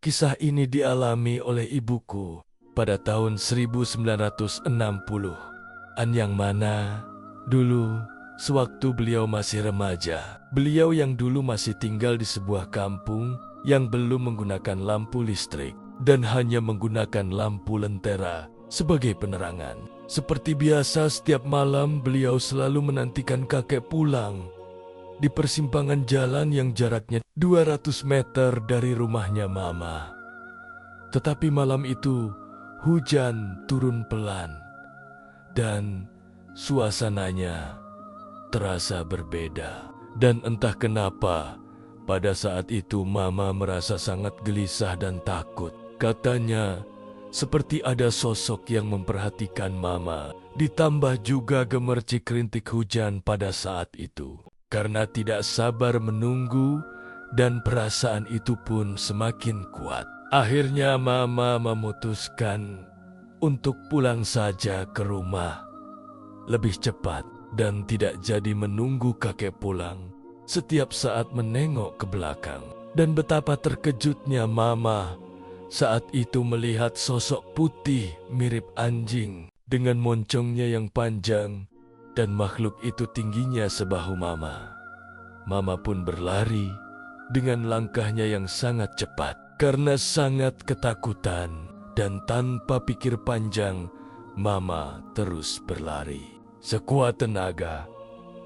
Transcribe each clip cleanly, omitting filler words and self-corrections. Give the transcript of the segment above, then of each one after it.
Kisah ini dialami oleh ibuku pada tahun 1960-an yang mana dulu sewaktu beliau masih remaja. Beliau yang dulu masih tinggal di sebuah kampung yang belum menggunakan lampu listrik dan hanya menggunakan lampu lentera sebagai penerangan. Seperti biasa setiap malam beliau selalu menantikan kakek pulang di persimpangan jalan yang jaraknya 200 meter dari rumahnya Mama. Tetapi malam itu hujan turun pelan dan suasananya terasa berbeda. Dan entah kenapa pada saat itu Mama merasa sangat gelisah dan takut. Katanya seperti ada sosok yang memperhatikan Mama, ditambah juga gemercik rintik hujan pada saat itu. Karena tidak sabar menunggu dan perasaan itu pun semakin kuat. Akhirnya Mama memutuskan untuk pulang saja ke rumah lebih cepat dan tidak jadi menunggu kakek pulang. Setiap saat menengok ke belakang. Dan betapa terkejutnya Mama saat itu melihat sosok putih mirip anjing dengan moncongnya yang panjang dan makhluk itu tingginya sebahu Mama. Mama pun berlari dengan langkahnya yang sangat cepat. Karena sangat ketakutan dan tanpa pikir panjang, Mama terus berlari sekuat tenaga.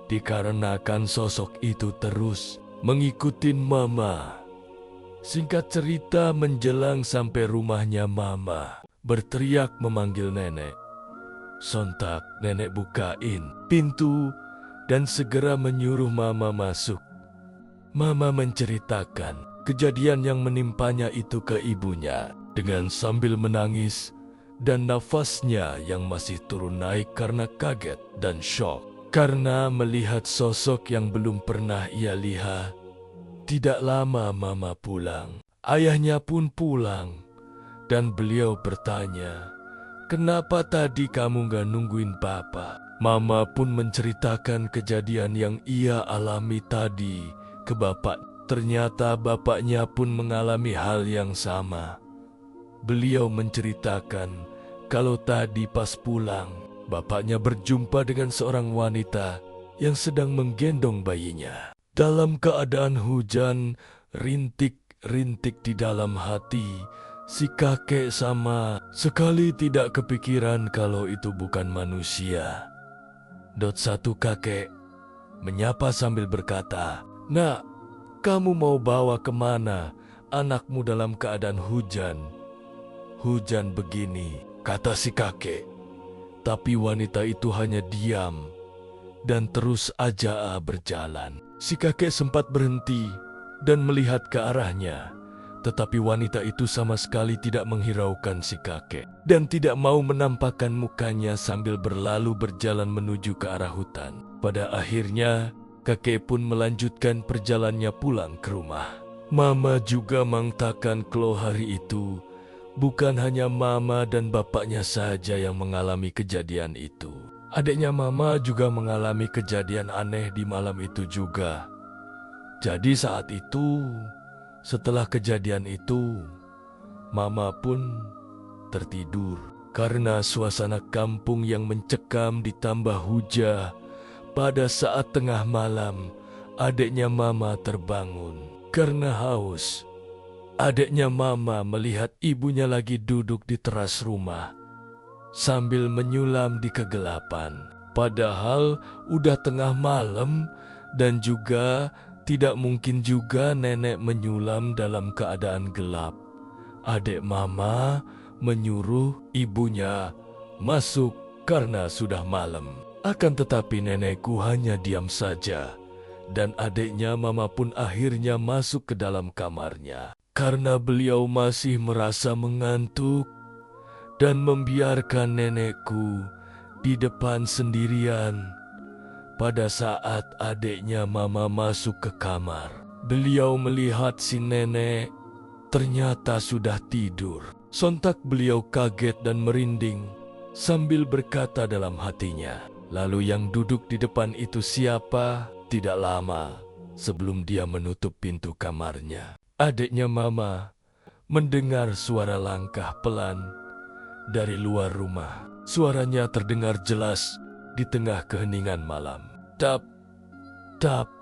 Dikarenakan sosok itu terus mengikuti Mama. Singkat cerita, menjelang sampai rumahnya Mama, berteriak memanggil nenek. Sontak nenek bukain pintu dan segera menyuruh Mama masuk. Mama menceritakan kejadian yang menimpanya itu ke ibunya dengan sambil menangis dan nafasnya yang masih turun naik karena kaget dan syok. Karena melihat sosok yang belum pernah ia lihat. Tidak lama Mama pulang, ayahnya pun pulang dan beliau bertanya, "Kenapa tadi kamu gak nungguin Papa?" Mama pun menceritakan kejadian yang ia alami tadi ke bapak. Ternyata bapaknya pun mengalami hal yang sama. Beliau menceritakan kalau tadi pas pulang, bapaknya berjumpa dengan seorang wanita yang sedang menggendong bayinya. Dalam keadaan hujan, rintik-rintik di dalam hati, si kakek sama sekali tidak kepikiran kalau itu bukan manusia. Satu kakek menyapa sambil berkata, "Nak, kamu mau bawa kemana anakmu dalam keadaan hujan?" "Hujan begini," kata si kakek. Tapi wanita itu hanya diam dan terus aja berjalan. Si kakek sempat berhenti dan melihat ke arahnya. Tetapi wanita itu sama sekali tidak menghiraukan si kakek dan tidak mau menampakkan mukanya sambil berlalu berjalan menuju ke arah hutan. Pada akhirnya, kakek pun melanjutkan perjalanannya pulang ke rumah. Mama juga mengatakan kalau hari itu bukan hanya Mama dan bapaknya saja yang mengalami kejadian itu. Adiknya Mama juga mengalami kejadian aneh di malam itu juga. Jadi saat itu, setelah kejadian itu, Mama pun tertidur. Karena suasana kampung yang mencekam ditambah hujan, pada saat tengah malam, adiknya Mama terbangun karena haus. Adiknya Mama melihat ibunya lagi duduk di teras rumah sambil menyulam di kegelapan. Padahal udah tengah malam dan juga tidak mungkin juga nenek menyulam dalam keadaan gelap. Adik Mama menyuruh ibunya masuk karena sudah malam. Akan tetapi nenekku hanya diam saja dan adiknya Mama pun akhirnya masuk ke dalam kamarnya. Karena beliau masih merasa mengantuk dan membiarkan nenekku di depan sendirian. Pada saat adiknya Mama masuk ke kamar, beliau melihat si nenek ternyata sudah tidur. Sontak beliau kaget dan merinding sambil berkata dalam hatinya, "Lalu yang duduk di depan itu siapa?" Tidak lama sebelum dia menutup pintu kamarnya, adiknya Mama mendengar suara langkah pelan dari luar rumah. Suaranya terdengar jelas di tengah keheningan malam. Tap, tap,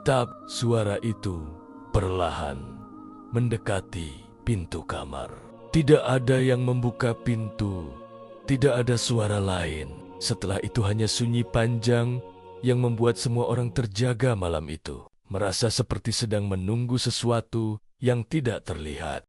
tap. Suara itu perlahan mendekati pintu kamar. Tidak ada yang membuka pintu, tidak ada suara lain. Setelah itu hanya sunyi panjang yang membuat semua orang terjaga malam itu, merasa seperti sedang menunggu sesuatu yang tidak terlihat.